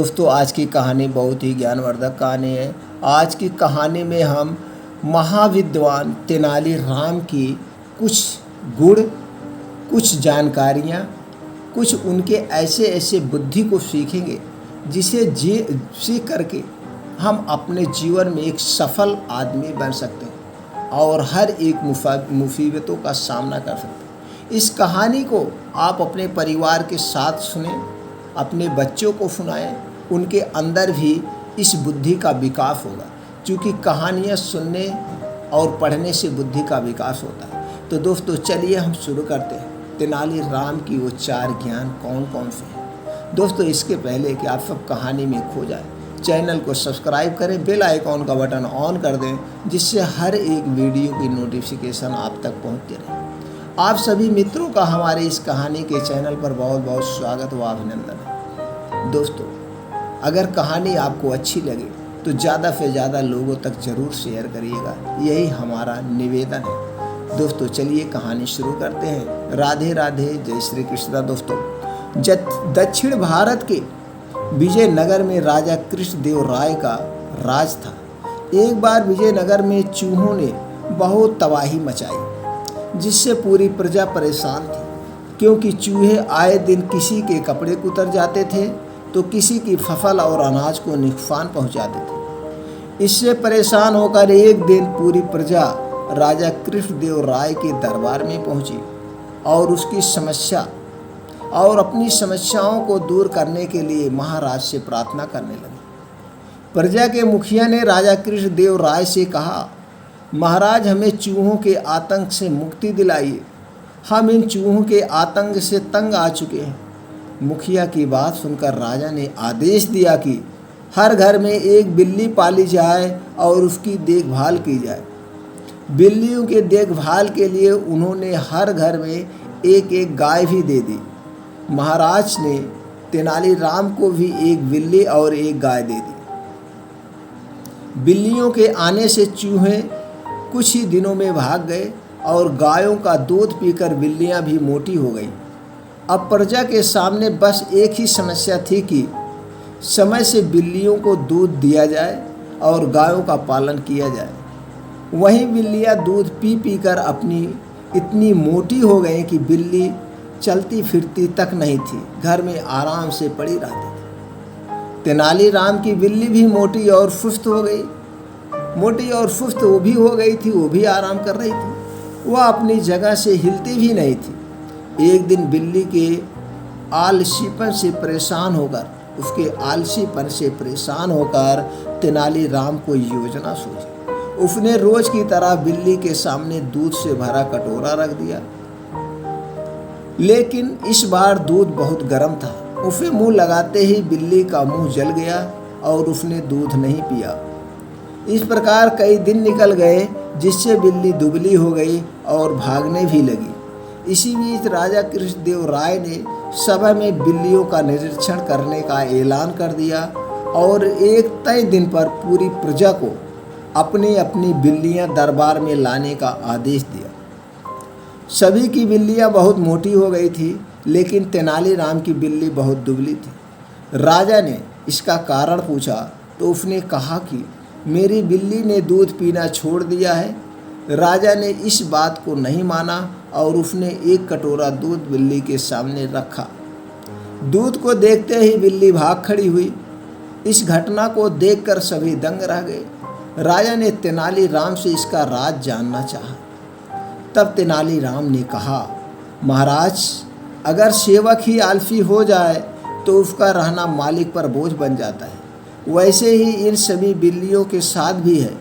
दोस्तों, आज की कहानी बहुत ही ज्ञानवर्धक कहानी है। आज की कहानी में हम महाविद्वान तेनाली राम की कुछ गुण, कुछ जानकारियाँ, कुछ उनके ऐसे ऐसे बुद्धि को सीखेंगे जिसे सीख करके हम अपने जीवन में एक सफल आदमी बन सकते हैं और हर एक मुसीबतों का सामना कर सकते हैं। इस कहानी को आप अपने परिवार के साथ सुने, अपने बच्चों को सुनाएं, उनके अंदर भी इस बुद्धि का विकास होगा, क्योंकि कहानियाँ सुनने और पढ़ने से बुद्धि का विकास होता है। तो दोस्तों, चलिए हम शुरू करते हैं। तेनाली राम की वो 4 ज्ञान कौन कौन से हैं। दोस्तों, इसके पहले कि आप सब कहानी में खो जाए, चैनल को सब्सक्राइब करें, बेल आइकॉन का बटन ऑन कर दें, जिससे हर एक वीडियो की नोटिफिकेशन आप तक पहुंचती रहे। आप सभी मित्रों का हमारे इस कहानी के चैनल पर बहुत बहुत स्वागत व अभिनंदन है। दोस्तों, अगर कहानी आपको अच्छी लगे तो ज़्यादा से ज़्यादा लोगों तक ज़रूर शेयर करिएगा, यही हमारा निवेदन है। दोस्तों, चलिए कहानी शुरू करते हैं। राधे राधे, जय श्री कृष्ण। दोस्तों, दक्षिण भारत के विजयनगर में राजा कृष्णदेव राय का राज था। एक बार विजयनगर में चूहों ने बहुत तबाही मचाई, जिससे पूरी प्रजा परेशान थी, क्योंकि चूहे आए दिन किसी के कपड़े कुतर जाते थे तो किसी की फसल और अनाज को नुकसान पहुंचाते थे। इससे परेशान होकर एक दिन पूरी प्रजा राजा कृष्णदेव राय के दरबार में पहुंची और उसकी समस्या और अपनी समस्याओं को दूर करने के लिए महाराज से प्रार्थना करने लगे। प्रजा के मुखिया ने राजा कृष्णदेव राय से कहा, महाराज, हमें चूहों के आतंक से मुक्ति दिलाइए। हम इन चूहों के आतंक से तंग आ चुके हैं। मुखिया की बात सुनकर राजा ने आदेश दिया कि हर घर में एक बिल्ली पाली जाए और उसकी देखभाल की जाए। बिल्लियों के देखभाल के लिए उन्होंने हर घर में एक एक गाय भी दे दी। महाराज ने तेनाली राम को भी एक बिल्ली और एक गाय दे दी। बिल्लियों के आने से चूहे कुछ ही दिनों में भाग गए और गायों का दूध पीकर बिल्लियां भी मोटी हो गईं। अब प्रजा के सामने बस एक ही समस्या थी कि समय से बिल्लियों को दूध दिया जाए और गायों का पालन किया जाए। वहीं बिल्लियां दूध पी पी कर अपनी इतनी मोटी हो गई कि बिल्ली चलती फिरती तक नहीं थी, घर में आराम से पड़ी रहती थी। तेनाली राम की बिल्ली भी मोटी और सुस्त हो गई। मोटी और सुस्त वो भी हो गई थी, वो भी आराम कर रही थी। वह अपनी जगह से हिलती भी नहीं थी। एक दिन बिल्ली के आलसीपन से परेशान होकर तेनाली राम को योजना सूझी। उसने रोज की तरह बिल्ली के सामने दूध से भरा कटोरा रख दिया, लेकिन इस बार दूध बहुत गर्म था। उसे मुंह लगाते ही बिल्ली का मुंह जल गया और उसने दूध नहीं पिया। इस प्रकार कई दिन निकल गए, जिससे बिल्ली दुबली हो गई और भागने भी लगी। इसी बीच राजा कृष्णदेव राय ने सभा में बिल्लियों का निरीक्षण करने का ऐलान कर दिया और एक तय दिन पर पूरी प्रजा को अपनी अपनी बिल्लियां दरबार में लाने का आदेश दिया। सभी की बिल्लियां बहुत मोटी हो गई थी, लेकिन तेनाली राम की बिल्ली बहुत दुबली थी। राजा ने इसका कारण पूछा तो उसने कहा कि मेरी बिल्ली ने दूध पीना छोड़ दिया है। राजा ने इस बात को नहीं माना और उसने एक कटोरा दूध बिल्ली के सामने रखा। दूध को देखते ही बिल्ली भाग खड़ी हुई। इस घटना को देखकर सभी दंग रह गए। राजा ने तेनाली राम से इसका राज जानना चाहा। तब तेनाली राम ने कहा, महाराज, अगर सेवक ही आलसी हो जाए तो उसका रहना मालिक पर बोझ बन जाता है। वैसे ही इन सभी बिल्लियों के साथ भी है।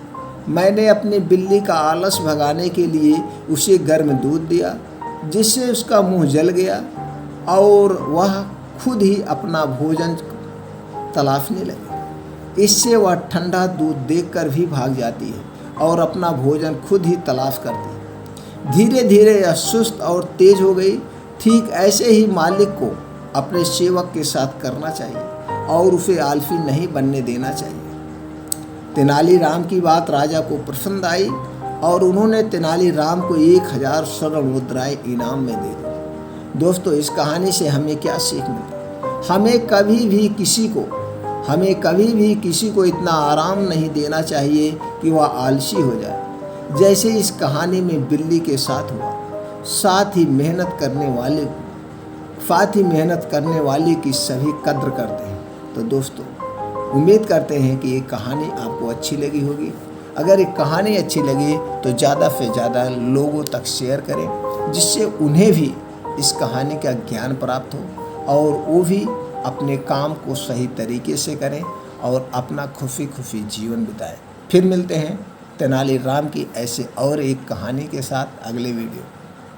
मैंने अपनी बिल्ली का आलस भगाने के लिए उसे गर्म दूध दिया, जिससे उसका मुंह जल गया और वह खुद ही अपना भोजन तलाशने लगी। इससे वह ठंडा दूध देखकर भी भाग जाती है और अपना भोजन खुद ही तलाश करती है। धीरे धीरे यह सुस्त और तेज हो गई। ठीक ऐसे ही मालिक को अपने सेवक के साथ करना चाहिए और उसे आलसी नहीं बनने देना चाहिए। तेनाली राम की बात राजा को पसंद आई और उन्होंने तेनाली राम को 1000 स्वर्ण मुद्राएं इनाम में दे दी। दोस्तों, इस कहानी से हमें क्या सीख मिलती है? हमें कभी भी किसी को हमें कभी भी किसी को इतना आराम नहीं देना चाहिए कि वह आलसी हो जाए। जैसे इस कहानी में बिल्ली के साथ हुआ। साथ ही मेहनत करने वाले की सभी कद्र करते हैं। तो दोस्तों, उम्मीद करते हैं कि ये कहानी आपको अच्छी लगी होगी। अगर ये कहानी अच्छी लगी तो ज़्यादा से ज़्यादा लोगों तक शेयर करें, जिससे उन्हें भी इस कहानी का ज्ञान प्राप्त हो और वो भी अपने काम को सही तरीके से करें और अपना खुशी खुशी जीवन बिताएं। फिर मिलते हैं तेनालीराम की ऐसे और एक कहानी के साथ अगले वीडियो।